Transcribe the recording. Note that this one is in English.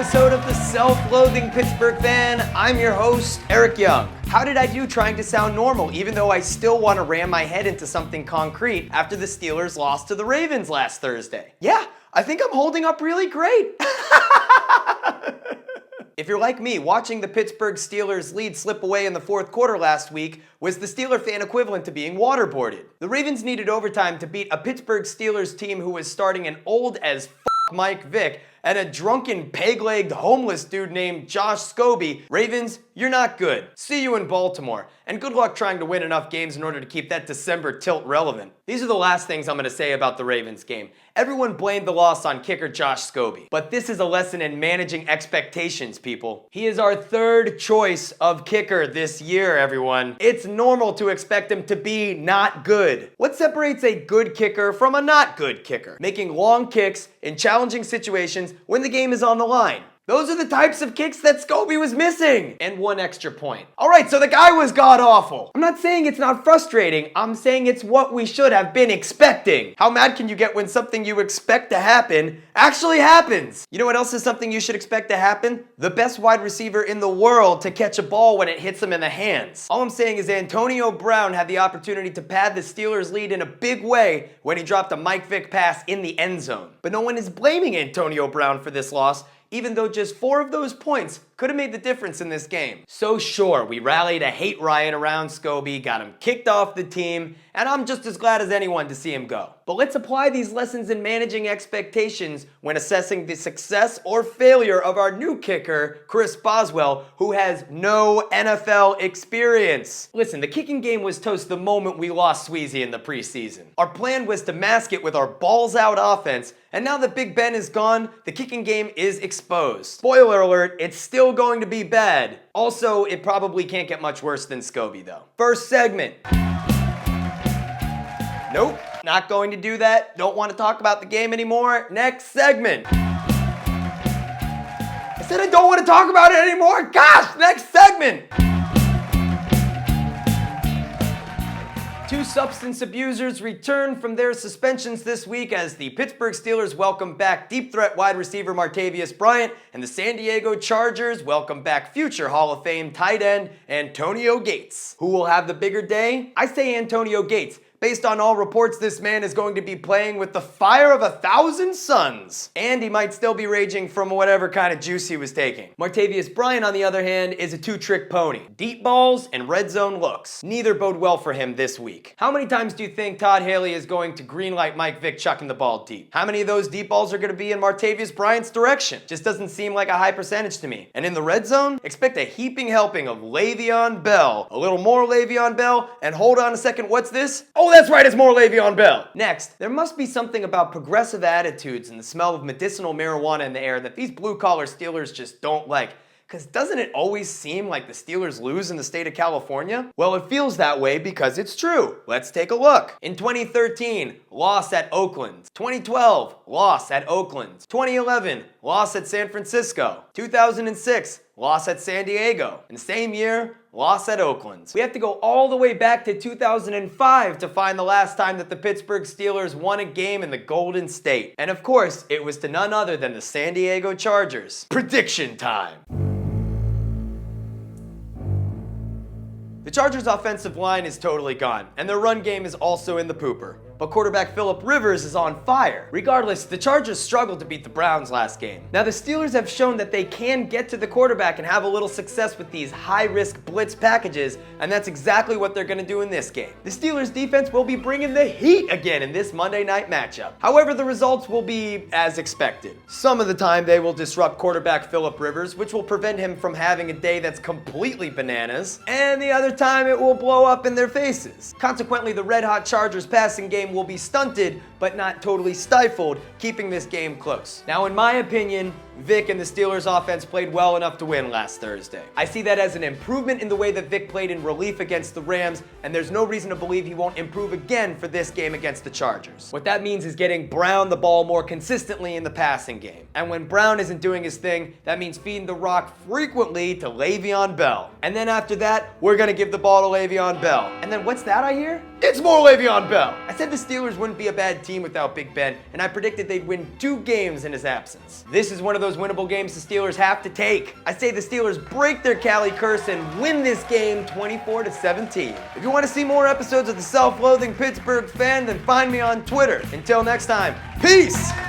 episode of the Self-Loathing Pittsburgh Fan. I'm your host, Erik Young. How did I do trying to sound normal, even though I still want to ram my head into something concrete after the Steelers lost to the Ravens last Thursday? Yeah, I think I'm holding up really great. If you're like me, watching the Pittsburgh Steelers lead slip away in the fourth quarter last week was the Steeler fan equivalent to being waterboarded. The Ravens needed overtime to beat a Pittsburgh Steelers team who was starting an old as f*** Mike Vick and a drunken, peg-legged, homeless dude named Josh Scobee. Ravens, you're not good. See you in Baltimore. And good luck trying to win enough games in order to keep that December tilt relevant. These are the last things I'm going to say about the Ravens game. Everyone blamed the loss on kicker Josh Scobee. But this is a lesson in managing expectations, people. He is our third choice of kicker this year, everyone. It's normal to expect him to be not good. What separates a good kicker from a not good kicker? Making long kicks in challenging situations when the game is on the line. Those are the types of kicks that Scobee was missing. And one extra point. All right, so the guy was god-awful. I'm not saying it's not frustrating. I'm saying it's what we should have been expecting. How mad can you get when something you expect to happen actually happens? You know what else is something you should expect to happen? The best wide receiver in the world to catch a ball when it hits him in the hands. All I'm saying is Antonio Brown had the opportunity to pad the Steelers' lead in a big way when he dropped a Mike Vick pass in the end zone. But no one is blaming Antonio Brown for this loss, even though just 4 of those points could have made the difference in this game. So sure, we rallied a hate riot around Scobee, got him kicked off the team, and I'm just as glad as anyone to see him go. But let's apply these lessons in managing expectations when assessing the success or failure of our new kicker, Chris Boswell, who has no NFL experience. Listen, the kicking game was toast the moment we lost Sweezy in the preseason. Our plan was to mask it with our balls-out offense, and now that Big Ben is gone, the kicking game is exposed. Spoiler alert, it's still going to be bad. Also, it probably can't get much worse than Scobee, though. First segment. Nope, not going to do that. Don't want to talk about the game anymore. Next segment. I said I don't want to talk about it anymore. Gosh, next segment. 2 substance abusers returned from their suspensions this week as the Pittsburgh Steelers welcome back deep threat wide receiver Martavis Bryant, and the San Diego Chargers welcome back future Hall of Fame tight end Antonio Gates. Who will have the bigger day? I say Antonio Gates. Based on all reports, this man is going to be playing with the fire of 1,000 suns. And he might still be raging from whatever kind of juice he was taking. Martavis Bryant, on the other hand, is a 2-trick pony. Deep balls and red zone looks. Neither bode well for him this week. How many times do you think Todd Haley is going to greenlight Mike Vick chucking the ball deep? How many of those deep balls are going to be in Martavis Bryant's direction? Just doesn't seem like a high percentage to me. And in the red zone, expect a heaping helping of Le'Veon Bell. A little more Le'Veon Bell, and hold on a second, what's this? Oh, that's right, it's more Le'Veon Bell. Next, there must be something about progressive attitudes and the smell of medicinal marijuana in the air that these blue-collar Steelers just don't like. Because doesn't it always seem like the Steelers lose in the state of California? Well, it feels that way because it's true. Let's take a look. In 2013, loss at Oakland. 2012, loss at Oakland. 2011, loss at San Francisco. 2006, loss at San Diego. And the same year, loss at Oakland. We have to go all the way back to 2005 to find the last time that the Pittsburgh Steelers won a game in the Golden State. And of course, it was to none other than the San Diego Chargers. Prediction time. The Chargers' offensive line is totally gone, and their run game is also in the pooper. But quarterback Phillip Rivers is on fire. Regardless, the Chargers struggled to beat the Browns last game. Now, the Steelers have shown that they can get to the quarterback and have a little success with these high-risk blitz packages, and that's exactly what they're going to do in this game. The Steelers' defense will be bringing the heat again in this Monday night matchup. However, the results will be as expected. Some of the time, they will disrupt quarterback Phillip Rivers, which will prevent him from having a day that's completely bananas, and the other time, it will blow up in their faces. Consequently, the red-hot Chargers passing game will be stunted, but not totally stifled, keeping this game close. Now, in my opinion, Vick and the Steelers offense played well enough to win last Thursday. I see that as an improvement in the way that Vick played in relief against the Rams, and there's no reason to believe he won't improve again for this game against the Chargers. What that means is getting Brown the ball more consistently in the passing game. And when Brown isn't doing his thing, that means feeding the rock frequently to Le'Veon Bell. And then after that, we're gonna give the ball to Le'Veon Bell. And then what's that I hear? It's more Le'Veon Bell! I said the Steelers wouldn't be a bad team without Big Ben, and I predicted they'd win 2 games in his absence. This is one of those those winnable games the Steelers have to take. I say the Steelers break their Cali curse and win this game 24-17. If you want to see more episodes of the Self-Loathing Pittsburgh Fan, then find me on Twitter. Until next time, peace!